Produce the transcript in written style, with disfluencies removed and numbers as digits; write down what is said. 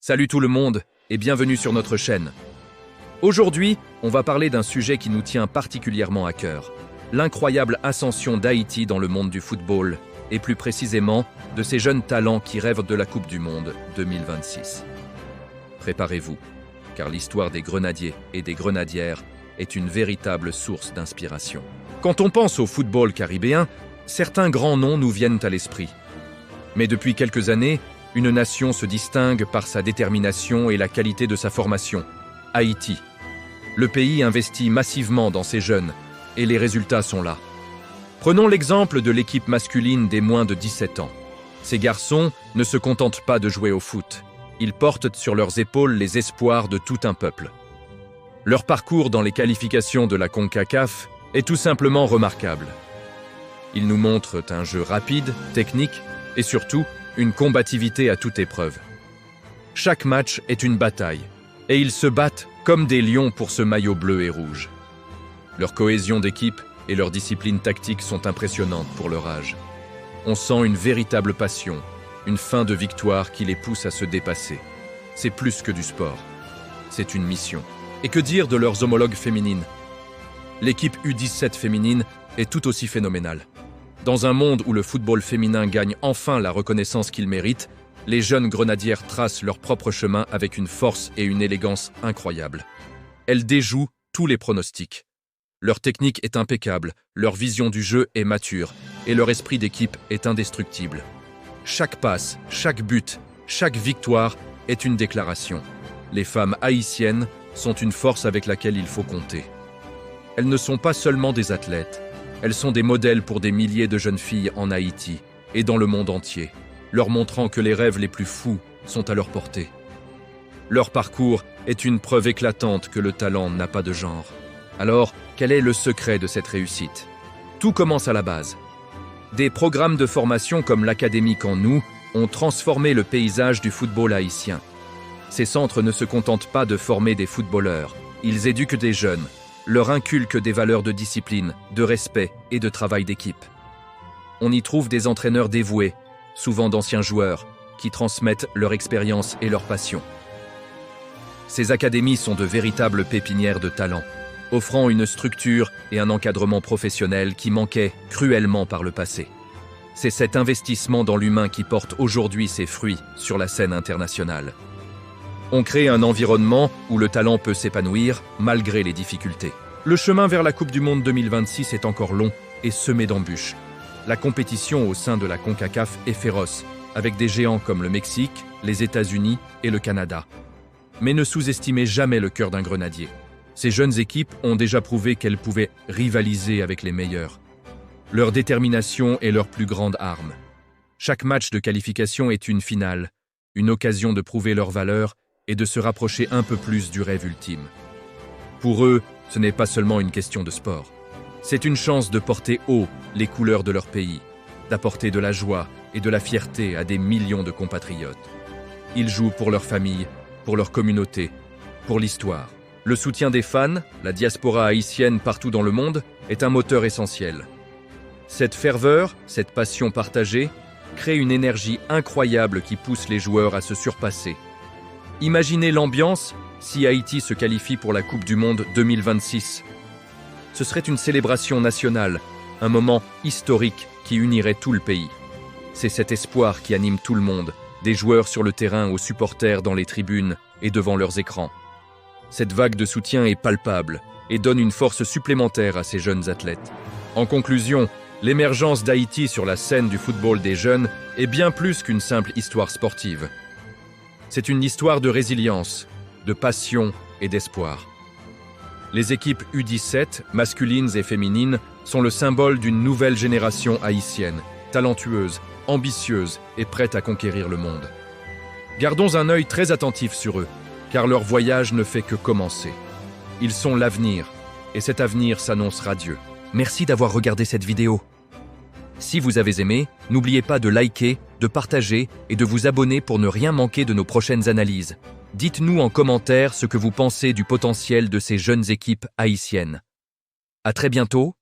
Salut tout le monde et bienvenue sur notre chaîne. Aujourd'hui, on va parler d'un sujet qui nous tient particulièrement à cœur. L'incroyable ascension d'Haïti dans le monde du football et plus précisément de ces jeunes talents qui rêvent de la Coupe du Monde 2026. Préparez-vous, car l'histoire des grenadiers et des grenadières est une véritable source d'inspiration. Quand on pense au football caribéen, certains grands noms nous viennent à l'esprit. Mais depuis quelques années, une nation se distingue par sa détermination et la qualité de sa formation. Haïti. Le pays investit massivement dans ses jeunes, et les résultats sont là. Prenons l'exemple de l'équipe masculine des moins de 17 ans. Ces garçons ne se contentent pas de jouer au foot. Ils portent sur leurs épaules les espoirs de tout un peuple. Leur parcours dans les qualifications de la CONCACAF est tout simplement remarquable. Ils nous montrent un jeu rapide, technique et surtout une combativité à toute épreuve. Chaque match est une bataille, et ils se battent comme des lions pour ce maillot bleu et rouge. Leur cohésion d'équipe et leur discipline tactique sont impressionnantes pour leur âge. On sent une véritable passion, une faim de victoire qui les pousse à se dépasser. C'est plus que du sport, c'est une mission. Et que dire de leurs homologues féminines? L'équipe U17 féminine est tout aussi phénoménale. Dans un monde où le football féminin gagne enfin la reconnaissance qu'il mérite, les jeunes grenadières tracent leur propre chemin avec une force et une élégance incroyables. Elles déjouent tous les pronostics. Leur technique est impeccable, leur vision du jeu est mature, et leur esprit d'équipe est indestructible. Chaque passe, chaque but, chaque victoire est une déclaration. Les femmes haïtiennes sont une force avec laquelle il faut compter. Elles ne sont pas seulement des athlètes, elles sont des modèles pour des milliers de jeunes filles en Haïti et dans le monde entier, leur montrant que les rêves les plus fous sont à leur portée. Leur parcours est une preuve éclatante que le talent n'a pas de genre. Alors, quel est le secret de cette réussite? Tout commence à la base. Des programmes de formation comme l'Académie Camp Nou ont transformé le paysage du football haïtien. Ces centres ne se contentent pas de former des footballeurs, ils éduquent des jeunes, leur inculquent des valeurs de discipline, de respect et de travail d'équipe. On y trouve des entraîneurs dévoués, souvent d'anciens joueurs, qui transmettent leur expérience et leur passion. Ces académies sont de véritables pépinières de talent, offrant une structure et un encadrement professionnel qui manquaient cruellement par le passé. C'est cet investissement dans l'humain qui porte aujourd'hui ses fruits sur la scène internationale. On crée un environnement où le talent peut s'épanouir malgré les difficultés. Le chemin vers la Coupe du Monde 2026 est encore long et semé d'embûches. La compétition au sein de la CONCACAF est féroce, avec des géants comme le Mexique, les États-Unis et le Canada. Mais ne sous-estimez jamais le cœur d'un grenadier. Ces jeunes équipes ont déjà prouvé qu'elles pouvaient rivaliser avec les meilleurs. Leur détermination est leur plus grande arme. Chaque match de qualification est une finale, une occasion de prouver leur valeur et de se rapprocher un peu plus du rêve ultime. Pour eux, ce n'est pas seulement une question de sport. C'est une chance de porter haut les couleurs de leur pays, d'apporter de la joie et de la fierté à des millions de compatriotes. Ils jouent pour leur famille, pour leur communauté, pour l'histoire. Le soutien des fans, la diaspora haïtienne partout dans le monde, est un moteur essentiel. Cette ferveur, cette passion partagée, crée une énergie incroyable qui pousse les joueurs à se surpasser. Imaginez l'ambiance si Haïti se qualifie pour la Coupe du Monde 2026. Ce serait une célébration nationale, un moment historique qui unirait tout le pays. C'est cet espoir qui anime tout le monde, des joueurs sur le terrain aux supporters dans les tribunes et devant leurs écrans. Cette vague de soutien est palpable et donne une force supplémentaire à ces jeunes athlètes. En conclusion, l'émergence d'Haïti sur la scène du football des jeunes est bien plus qu'une simple histoire sportive. C'est une histoire de résilience, de passion et d'espoir. Les équipes U17, masculines et féminines, sont le symbole d'une nouvelle génération haïtienne, talentueuse, ambitieuse et prête à conquérir le monde. Gardons un œil très attentif sur eux, car leur voyage ne fait que commencer. Ils sont l'avenir, et cet avenir s'annonce radieux. Merci d'avoir regardé cette vidéo. Si vous avez aimé, n'oubliez pas de liker, de partager et de vous abonner pour ne rien manquer de nos prochaines analyses. Dites-nous en commentaire ce que vous pensez du potentiel de ces jeunes équipes haïtiennes. À très bientôt